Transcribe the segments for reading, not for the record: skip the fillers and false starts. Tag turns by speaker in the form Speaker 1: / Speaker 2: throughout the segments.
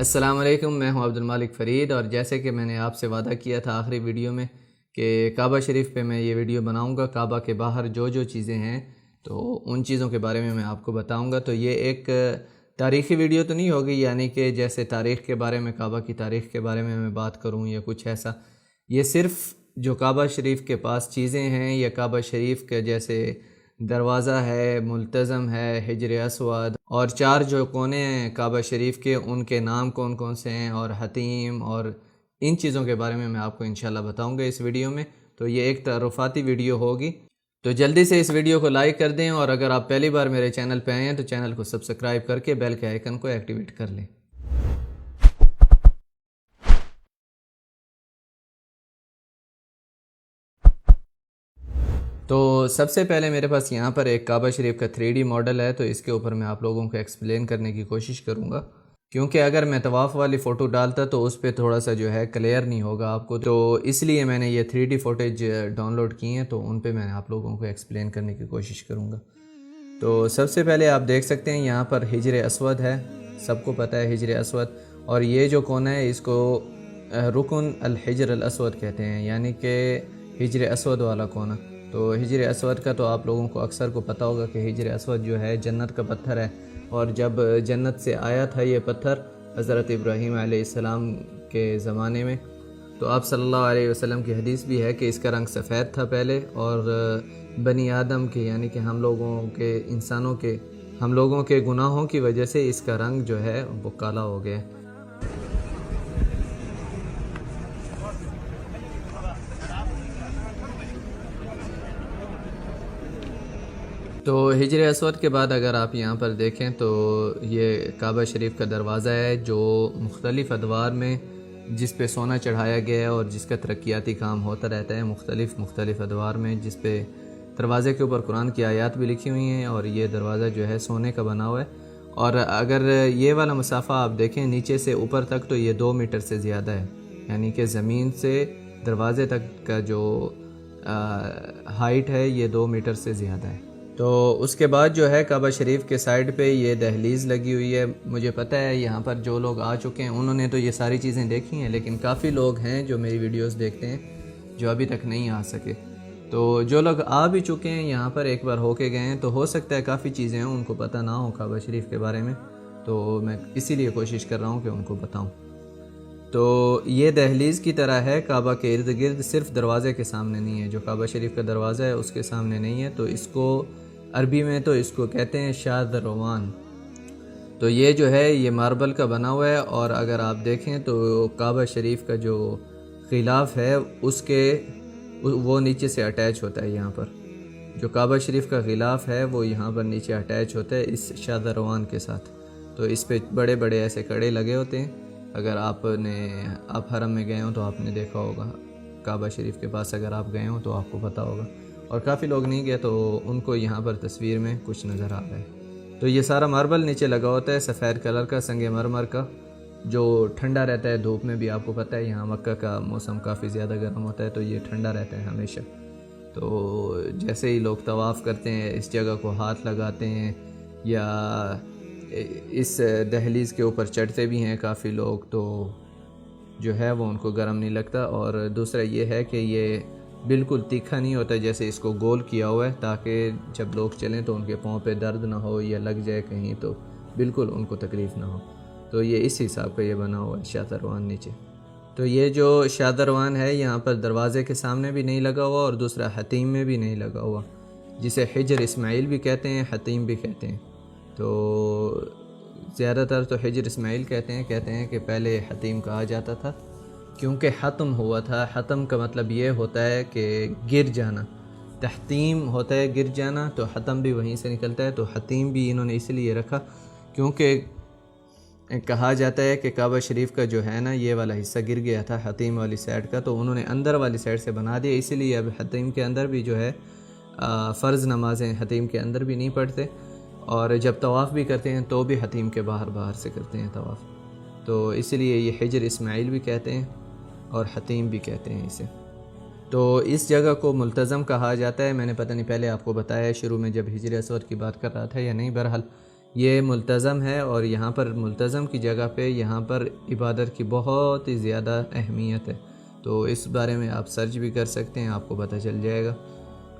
Speaker 1: السلام علیکم، میں ہوں عبدالمالک فرید، اور جیسے کہ میں نے آپ سے وعدہ کیا تھا آخری ویڈیو میں کہ کعبہ شریف پہ میں یہ ویڈیو بناؤں گا۔ کعبہ کے باہر جو چیزیں ہیں تو ان چیزوں کے بارے میں آپ کو بتاؤں گا۔ تو یہ ایک تاریخی ویڈیو تو نہیں ہوگی، یعنی کہ جیسے تاریخ کے بارے میں، کعبہ کی تاریخ کے بارے میں بات کروں یا کچھ ایسا۔ یہ صرف جو کعبہ شریف کے پاس چیزیں ہیں، یا کعبہ شریف کے جیسے دروازہ ہے، ملتزم ہے، حجر اسود، اور 4 جو کونے ہیں کعبہ شریف کے، ان کے نام کون کون سے ہیں، اور حتیم، اور ان چیزوں کے بارے میں آپ کو انشاءاللہ بتاؤں گا اس ویڈیو میں۔ تو یہ ایک تعارفاتی ویڈیو ہوگی، تو جلدی سے اس ویڈیو کو لائک کر دیں، اور اگر آپ پہلی بار میرے چینل پہ آئے ہیں تو چینل کو سبسکرائب کر کے بیل کے آئیکن کو ایکٹیویٹ کر لیں۔ تو سب سے پہلے میرے پاس یہاں پر ایک کعبہ شریف کا 3D ماڈل ہے، تو اس کے اوپر میں آپ لوگوں کو ایکسپلین کرنے کی کوشش کروں گا، کیونکہ اگر میں طواف والی فوٹو ڈالتا تو اس پہ تھوڑا سا جو ہے کلیئر نہیں ہوگا آپ کو، تو اس لیے میں نے یہ 3D فوٹیج ڈاؤن لوڈ کی ہیں، تو ان پہ میں آپ لوگوں کو ایکسپلین کرنے کی کوشش کروں گا۔ تو سب سے پہلے آپ دیکھ سکتے ہیں یہاں پر حجر اسود ہے، سب کو پتہ ہے حجر اسود، اور یہ جو کونا ہے اس کو رکن الحجر الاسود کہتے ہیں، یعنی کہ حجر اسود والا کونا۔ تو حجر اسود کا تو آپ لوگوں کو اکثر کو پتہ ہوگا کہ حجر اسود جو ہے جنت کا پتھر ہے، اور جب جنت سے آیا تھا یہ پتھر حضرت ابراہیم علیہ السلام کے زمانے میں، تو آپ صلی اللہ علیہ وسلم کی حدیث بھی ہے کہ اس کا رنگ سفید تھا پہلے، اور بنی آدم کے، یعنی کہ ہم لوگوں کے گناہوں کی وجہ سے اس کا رنگ جو ہے وہ کالا ہو گیا۔ تو حجر اسود کے بعد اگر آپ یہاں پر دیکھیں تو یہ کعبہ شریف کا دروازہ ہے، جو مختلف ادوار میں جس پہ سونا چڑھایا گیا ہے، اور جس کا ترقیاتی کام ہوتا رہتا ہے مختلف ادوار میں، جس پہ دروازے کے اوپر قرآن کی آیات بھی لکھی ہوئی ہیں، اور یہ دروازہ جو ہے سونے کا بنا ہوا ہے۔ اور اگر یہ والا مسافہ آپ دیکھیں نیچے سے اوپر تک، تو یہ 2 میٹر سے زیادہ ہے، یعنی کہ زمین سے دروازے تک کا جو ہائٹ ہے یہ 2 میٹر سے زیادہ ہے۔ تو اس کے بعد جو ہے کعبہ شریف کے سائڈ پہ یہ دہلیز لگی ہوئی ہے۔ مجھے پتہ ہے یہاں پر جو لوگ آ چکے ہیں انہوں نے تو یہ ساری چیزیں دیکھی ہیں، لیکن کافی لوگ ہیں جو میری ویڈیوز دیکھتے ہیں جو ابھی تک نہیں آ سکے۔ تو جو لوگ آ بھی چکے ہیں یہاں پر، ایک بار ہو کے گئے ہیں، تو ہو سکتا ہے کافی چیزیں ہیں ان کو پتہ نہ ہو کعبہ شریف کے بارے میں، تو میں اسی لیے کوشش کر رہا ہوں کہ ان کو بتاؤں۔ تو یہ دہلیز کی طرح ہے کعبہ کے ارد گرد، صرف دروازے کے سامنے نہیں ہے، جو کعبہ شریف کا دروازہ ہے اس کے سامنے نہیں ہے، تو اس کو عربی میں تو اس کو کہتے ہیں شاذ روان۔ تو یہ جو ہے یہ ماربل کا بنا ہوا ہے، اور اگر آپ دیکھیں تو کعبہ شریف کا جو غلاف ہے وہ نیچے سے اٹیچ ہوتا ہے یہاں پر، جو کعبہ شریف کا غلاف ہے وہ یہاں پر نیچے اٹیچ ہوتا ہے اس شاذ روان کے ساتھ۔ تو اس پہ بڑے بڑے ایسے کڑے لگے ہوتے ہیں، اگر آپ حرم میں گئے ہوں تو آپ نے دیکھا ہوگا، کعبہ شریف کے پاس اگر آپ گئے ہوں تو آپ کو پتہ ہوگا، اور کافی لوگ نہیں گئے تو ان کو یہاں پر تصویر میں کچھ نظر آ رہا ہے۔ تو یہ سارا ماربل نیچے لگا ہوتا ہے سفید کلر کا، سنگ مرمر کا، جو ٹھنڈا رہتا ہے دھوپ میں بھی۔ آپ کو پتہ ہے یہاں مکہ کا موسم کافی زیادہ گرم ہوتا ہے، تو یہ ٹھنڈا رہتا ہے ہمیشہ۔ تو جیسے ہی لوگ طواف کرتے ہیں اس جگہ کو ہاتھ لگاتے ہیں، یا اس دہلیز کے اوپر چڑھتے بھی ہیں کافی لوگ، تو جو ہے وہ ان کو گرم نہیں لگتا۔ اور دوسرا یہ ہے کہ یہ بالکل تیکھا نہیں ہوتا، جیسے اس کو گول کیا ہوا ہے تاکہ جب لوگ چلیں تو ان کے پاؤں پہ درد نہ ہو، یا لگ جائے کہیں تو بالکل ان کو تکلیف نہ ہو۔ تو یہ اس حساب کا یہ بنا ہوا ہے شاذ روان نیچے۔ تو یہ جو شاذ روان ہے یہاں پر دروازے کے سامنے بھی نہیں لگا ہوا، اور دوسرا حتیم میں بھی نہیں لگا ہوا، جسے حجر اسماعیل بھی کہتے ہیں، حتیم بھی کہتے ہیں۔ تو زیادہ تر تو حجر اسماعیل کہتے ہیں کہ پہلے حتیم کہا جاتا تھا، کیونکہ ختم ہوا تھا۔ ختم کا مطلب یہ ہوتا ہے کہ گر جانا، تحتیم ہوتا ہے گر جانا، تو ختم بھی وہیں سے نکلتا ہے، تو حتیم بھی انہوں نے اس لیے رکھا کیونکہ کہا جاتا ہے کہ کعبہ شریف کا جو ہے نا یہ والا حصہ گر گیا تھا حتیم والی سائڈ کا، تو انہوں نے اندر والی سائڈ سے بنا دیا، اسی لیے اب حتیم کے اندر بھی جو ہے فرض نمازیں حتیم کے اندر بھی نہیں پڑھتے، اور جب طواف بھی کرتے ہیں تو بھی حتیم کے باہر سے کرتے ہیں طواف، تو اسی لیے یہ حجر اسماعیل بھی کہتے ہیں اور حتیم بھی کہتے ہیں اسے۔ تو اس جگہ کو ملتزم کہا جاتا ہے، میں نے پتہ نہیں پہلے آپ کو بتایا شروع میں جب حجر اسود کی بات کر رہا تھا یا نہیں، بہرحال یہ ملتزم ہے، اور یہاں پر ملتزم کی جگہ پہ یہاں پر عبادت کی بہت ہی زیادہ اہمیت ہے۔ تو اس بارے میں آپ سرچ بھی کر سکتے ہیں، آپ کو پتہ چل جائے گا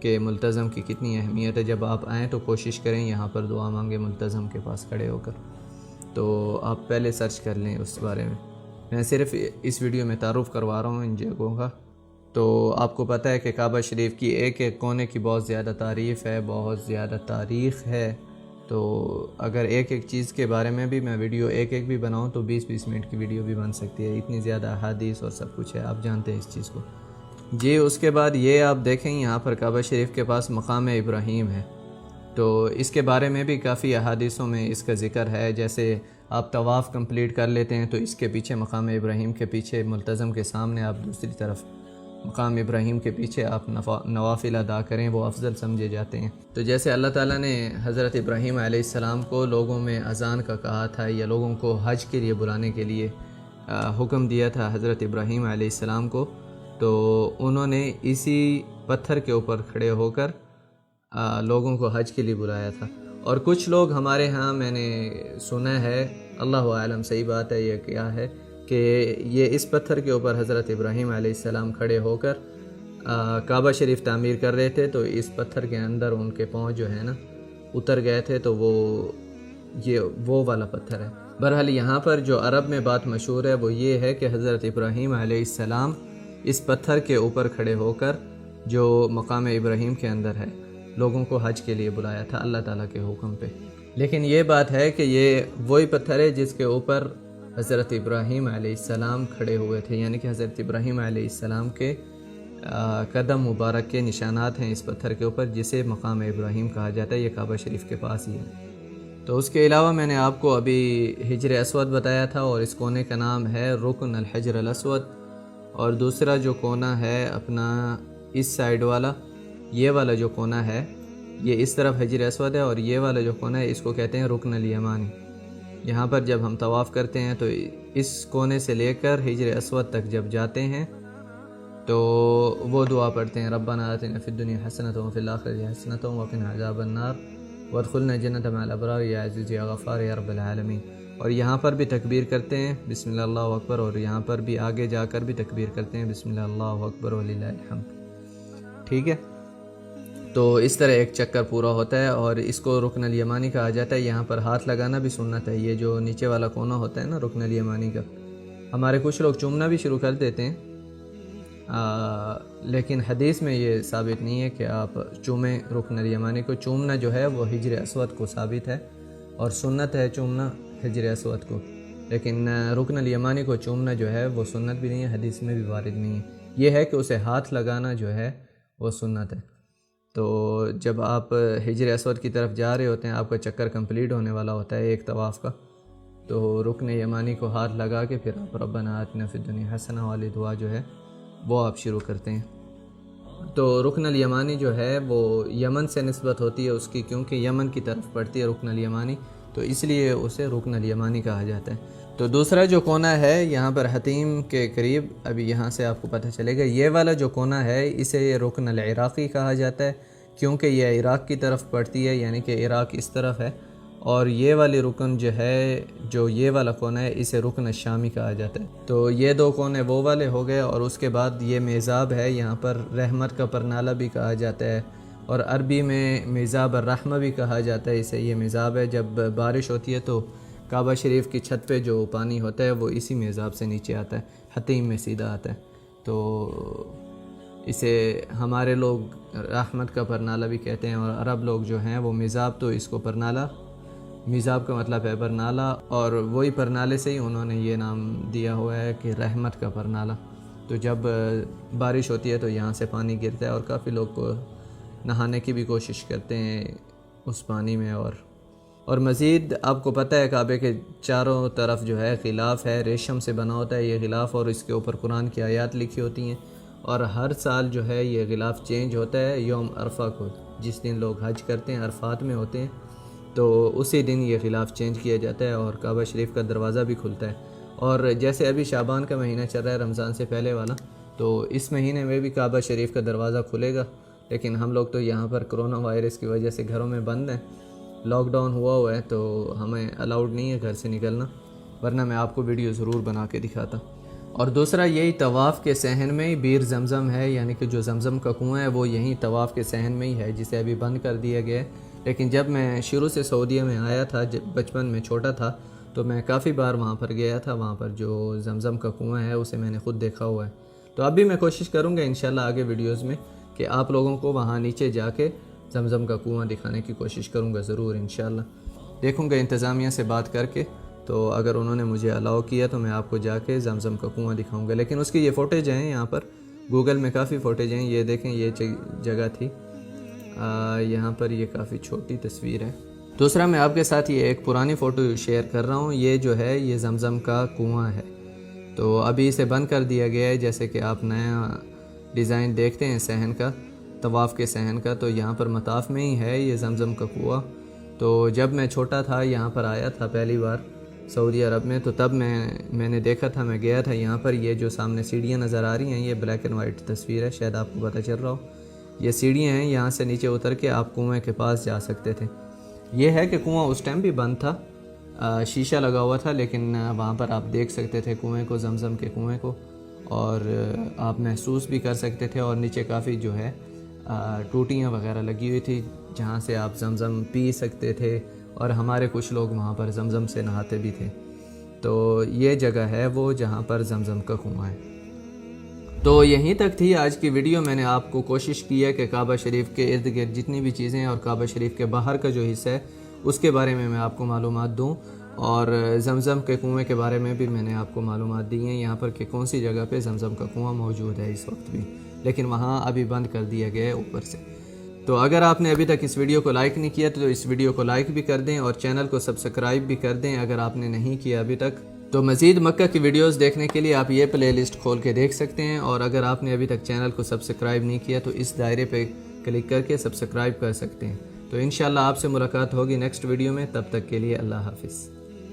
Speaker 1: کہ ملتزم کی کتنی اہمیت ہے۔ جب آپ آئیں تو کوشش کریں یہاں پر دعا مانگیں ملتزم کے پاس کھڑے ہو کر، تو آپ پہلے سرچ کر لیں اس بارے میں صرف اس ویڈیو میں تعارف کروا رہا ہوں ان جگہوں کا۔ تو آپ کو پتہ ہے کہ کعبہ شریف کی ایک ایک کونے کی بہت زیادہ تعریف ہے، بہت زیادہ تاریخ ہے۔ تو اگر ایک ایک چیز کے بارے میں بھی میں ویڈیو ایک ایک بھی بناؤں تو 20-20 منٹ کی ویڈیو بھی بن سکتی ہے، اتنی زیادہ احادیث اور سب کچھ ہے، آپ جانتے ہیں اس چیز کو جی۔ اس کے بعد یہ آپ دیکھیں یہاں پر کعبہ شریف کے پاس مقام ابراہیم ہے، تو اس کے بارے میں بھی کافی احادیثوں میں اس کا ذکر ہے۔ جیسے آپ طواف کمپلیٹ کر لیتے ہیں تو اس کے پیچھے مقام ابراہیم کے پیچھے ملتزم کے سامنے آپ دوسری طرف مقام ابراہیم کے پیچھے آپ نوافل ادا کریں، وہ افضل سمجھے جاتے ہیں۔ تو جیسے اللہ تعالیٰ نے حضرت ابراہیم علیہ السلام کو لوگوں میں اذان کا کہا تھا، یا لوگوں کو حج کے لیے بلانے کے لیے حکم دیا تھا حضرت ابراہیم علیہ السلام کو، تو انہوں نے اسی پتھر کے اوپر کھڑے ہو کر لوگوں کو حج کے لیے بلایا تھا۔ اور کچھ لوگ ہمارے ہاں میں نے سنا ہے، اللہ عالم صحیح بات ہے یہ کیا ہے، کہ یہ اس پتھر کے اوپر حضرت ابراہیم علیہ السلام کھڑے ہو کر کعبہ شریف تعمیر کر رہے تھے، تو اس پتھر کے اندر ان کے پاؤں جو ہے نا اتر گئے تھے، تو وہ والا پتھر ہے۔ بہرحال یہاں پر جو عرب میں بات مشہور ہے وہ یہ ہے کہ حضرت ابراہیم علیہ السلام اس پتھر کے اوپر کھڑے ہو کر جو مقام ابراہیم کے اندر ہے لوگوں کو حج کے لیے بلایا تھا اللہ تعالیٰ کے حکم پہ۔ لیکن یہ بات ہے کہ یہ وہی پتھر ہے جس کے اوپر حضرت ابراہیم علیہ السلام کھڑے ہوئے تھے، یعنی کہ حضرت ابراہیم علیہ السلام کے قدم مبارک کے نشانات ہیں اس پتھر کے اوپر، جسے مقام ابراہیم کہا جاتا ہے۔ یہ کعبہ شریف کے پاس ہی ہے۔ تو اس کے علاوہ میں نے آپ کو ابھی حجر اسود بتایا تھا، اور اس کونے کا نام ہے رکن الحجر الاسود، اور دوسرا جو کونا ہے اپنا اس سائیڈ والا، یہ والا جو کونا ہے یہ اس طرف حجر اسود ہے، اور یہ والا جو کونا ہے اس کو کہتے ہیں رکن الیمانی۔ یہاں پر جب ہم طواف کرتے ہیں تو اس کونے سے لے کر حجر اسود تک جب جاتے ہیں تو وہ دعا پڑھتے ہیں، ربنا آتنا فی الدنیا حسنۃ وفی الآخرۃ حسنۃ وقنا عذاب النار وادخلنا الجنۃ مع الابرار یا عزیز یا غفار یا رب العالمین۔ اور یہاں پر بھی تکبیر کرتے ہیں بسم اللہ اللہ اکبر، اور یہاں پر بھی آگے جا کر بھی تکبیر کرتے ہیں بسم اللہ اللہ اکبر وللہ الحمد، ٹھیک ہے۔ تو اس طرح ایک چکر پورا ہوتا ہے، اور اس کو رکن الیمانی کہا جاتا ہے۔ یہاں پر ہاتھ لگانا بھی سنت ہے، یہ جو نیچے والا کونا ہوتا ہے نا رکن الیمانی کا، ہمارے کچھ لوگ چومنا بھی شروع کر دیتے ہیں، لیکن حدیث میں یہ ثابت نہیں ہے کہ آپ چومیں رکن الیمانی کو۔ چومنا جو ہے وہ حجر اسود کو ثابت ہے، اور سنت ہے چومنا حجر اسود کو، لیکن رکن الیمانی کو چومنا جو ہے وہ سنت بھی نہیں ہے، حدیث میں بھی وارد نہیں ہے۔ یہ ہے کہ اسے ہاتھ لگانا جو ہے وہ سنت ہے۔ تو جب آپ حجر اسود کی طرف جا رہے ہوتے ہیں، آپ کا چکر کمپلیٹ ہونے والا ہوتا ہے ایک طواف کا، تو رکن یمانی کو ہاتھ لگا کے پھر آپ ربنا آتنا فی الدنیا حسنہ والی دعا جو ہے وہ آپ شروع کرتے ہیں۔ تو رکن الیمانی جو ہے وہ یمن سے نسبت ہوتی ہے اس کی، کیونکہ یمن کی طرف پڑتی ہے رکن الیمانی، تو اس لیے اسے رکن الیمانی کہا جاتا ہے۔ تو دوسرا جو کونا ہے یہاں پر حتیم کے قریب، ابھی یہاں سے آپ کو پتہ چلے گا، یہ والا جو کونا ہے اسے رکن العراقی کہا جاتا ہے، کیونکہ یہ عراق کی طرف پڑتی ہے، یعنی کہ عراق اس طرف ہے۔ اور یہ والی رکن جو ہے، جو یہ والا کونا ہے، اسے رکن الشامی کہا جاتا ہے۔ تو یہ دو کونے وہ والے ہو گئے، اور اس کے بعد یہ میزاب ہے، یہاں پر رحمت کا پرنالہ بھی کہا جاتا ہے، اور عربی میں میزاب الرحمہ بھی کہا جاتا ہے اسے۔ یہ میزاب ہے، جب بارش ہوتی ہے تو کعبہ شریف کی چھت پہ جو پانی ہوتا ہے وہ اسی میزاب سے نیچے آتا ہے، حتیم میں سیدھا آتا ہے۔ تو اسے ہمارے لوگ رحمت کا پرنالہ بھی کہتے ہیں، اور عرب لوگ جو ہیں وہ میزاب، تو اس کو پرنالہ، میزاب کا مطلب ہے پرنالہ، اور وہی پرنالے سے ہی انہوں نے یہ نام دیا ہوا ہے کہ رحمت کا پرنالہ۔ تو جب بارش ہوتی ہے تو یہاں سے پانی گرتا ہے، اور کافی لوگ کو نہانے کی بھی کوشش کرتے ہیں اس پانی میں۔ اور مزید آپ کو پتہ ہے کعبے کے چاروں طرف جو ہے غلاف ہے، ریشم سے بنا ہوتا ہے یہ غلاف، اور اس کے اوپر قرآن کی آیات لکھی ہوتی ہیں، اور ہر سال جو ہے یہ غلاف چینج ہوتا ہے یوم عرفہ کو، جس دن لوگ حج کرتے ہیں، عرفات میں ہوتے ہیں، تو اسی دن یہ غلاف چینج کیا جاتا ہے، اور کعبہ شریف کا دروازہ بھی کھلتا ہے۔ اور جیسے ابھی شعبان کا مہینہ چل رہا ہے رمضان سے پہلے والا، تو اس مہینے میں بھی کعبہ شریف کا دروازہ کھلے گا، لیکن ہم لوگ تو یہاں پر کرونا وائرس کی وجہ سے گھروں میں بند ہیں، لاک ڈاؤن ہوا ہے تو ہمیں الاؤڈ نہیں ہے گھر سے نکلنا، ورنہ میں آپ کو ویڈیو ضرور بنا کے دکھاتا۔ اور دوسرا یہی طواف کے صحن میں ہی بیر زمزم ہے، یعنی کہ جو زمزم کا کنواں ہے وہ یہیں طواف کے صحن میں ہی ہے، جسے ابھی بند کر دیا گیا ہے۔ لیکن جب میں شروع سے سعودیہ میں آیا تھا، جب بچپن میں چھوٹا تھا، تو میں کافی بار وہاں پر گیا تھا۔ وہاں پر جو زمزم کا کنواں ہے اسے میں نے خود دیکھا ہوا ہے۔ تو اب بھی میں کوشش کروں گا انشاءاللہ آگے ویڈیوز میں کہ آپ لوگوں کو وہاں نیچے جا کے زمزم کا کنواں دکھانے کی کوشش کروں گا ضرور انشاءاللہ۔ دیکھوں گا انتظامیہ سے بات کر کے، تو اگر انہوں نے مجھے الاؤ کیا تو میں آپ کو جا کے زمزم کا کنواں دکھاؤں گا۔ لیکن اس کی یہ فوٹیج ہیں یہاں پر، گوگل میں کافی فوٹیج ہیں، یہ دیکھیں یہ جگہ تھی، یہاں پر یہ کافی چھوٹی تصویر ہے۔ دوسرا میں آپ کے ساتھ یہ ایک پرانی فوٹو شیئر کر رہا ہوں، یہ جو ہے یہ زمزم کا کنواں ہے، تو ابھی اسے بند کر دیا گیا ہے۔ جیسے کہ آپ نیا ڈیزائن دیکھتے ہیں صحن کا، طواف کے صحن کا، تو یہاں پر مطاف میں ہی ہے یہ زمزم کا کنواں۔ تو جب میں چھوٹا تھا یہاں پر آیا تھا پہلی بار سعودی عرب میں، تو تب میں نے دیکھا تھا، میں گیا تھا یہاں پر۔ یہ جو سامنے سیڑھیاں نظر آ رہی ہیں یہ بلیک اینڈ وائٹ تصویر ہے، شاید آپ کو پتہ چل رہا ہو۔ یہ سیڑھیاں ہیں، یہاں سے نیچے اتر کے آپ کنویں کے پاس جا سکتے تھے۔ یہ ہے کہ کنواں اس ٹائم بھی بند تھا، شیشہ لگا ہوا تھا، لیکن وہاں پر آپ دیکھ سکتے تھے کنویں کو، زمزم کے کنویں کو، اور آپ محسوس بھی کر سکتے تھے۔ اور نیچے کافی جو ہے ٹوٹیاں وغیرہ لگی ہوئی تھی جہاں سے آپ زمزم پی سکتے تھے، اور ہمارے کچھ لوگ وہاں پر زمزم سے نہاتے بھی تھے۔ تو یہ جگہ ہے وہ جہاں پر زمزم کا کنواں ہے۔ تو یہیں تک تھی آج کی ویڈیو۔ میں نے آپ کو کوشش کی ہے کہ کعبہ شریف کے ارد گرد جتنی بھی چیزیں ہیں اور کعبہ شریف کے باہر کا جو حصہ ہے اس کے بارے میں آپ کو معلومات دوں، اور زمزم کے کنویں کے بارے میں بھی میں نے آپ کو معلومات دی ہیں، یہاں پر کہ کون سی جگہ پہ زمزم کا کنواں موجود ہے اس وقت بھی، لیکن وہاں ابھی بند کر دیا گیا ہے اوپر سے۔ تو اگر آپ نے ابھی تک اس ویڈیو کو لائک نہیں کیا تو اس ویڈیو کو لائک بھی کر دیں، اور چینل کو سبسکرائب بھی کر دیں اگر آپ نے نہیں کیا ابھی تک۔ تو مزید مکہ کی ویڈیوز دیکھنے کے لیے آپ یہ پلے لسٹ کھول کے دیکھ سکتے ہیں، اور اگر آپ نے ابھی تک چینل کو سبسکرائب نہیں کیا تو اس دائرے پہ کلک کر کے سبسکرائب کر سکتے ہیں۔ تو انشاءاللہ آپ سے ملاقات ہوگی نیکسٹ ویڈیو میں، تب تک کے لیے اللہ حافظ۔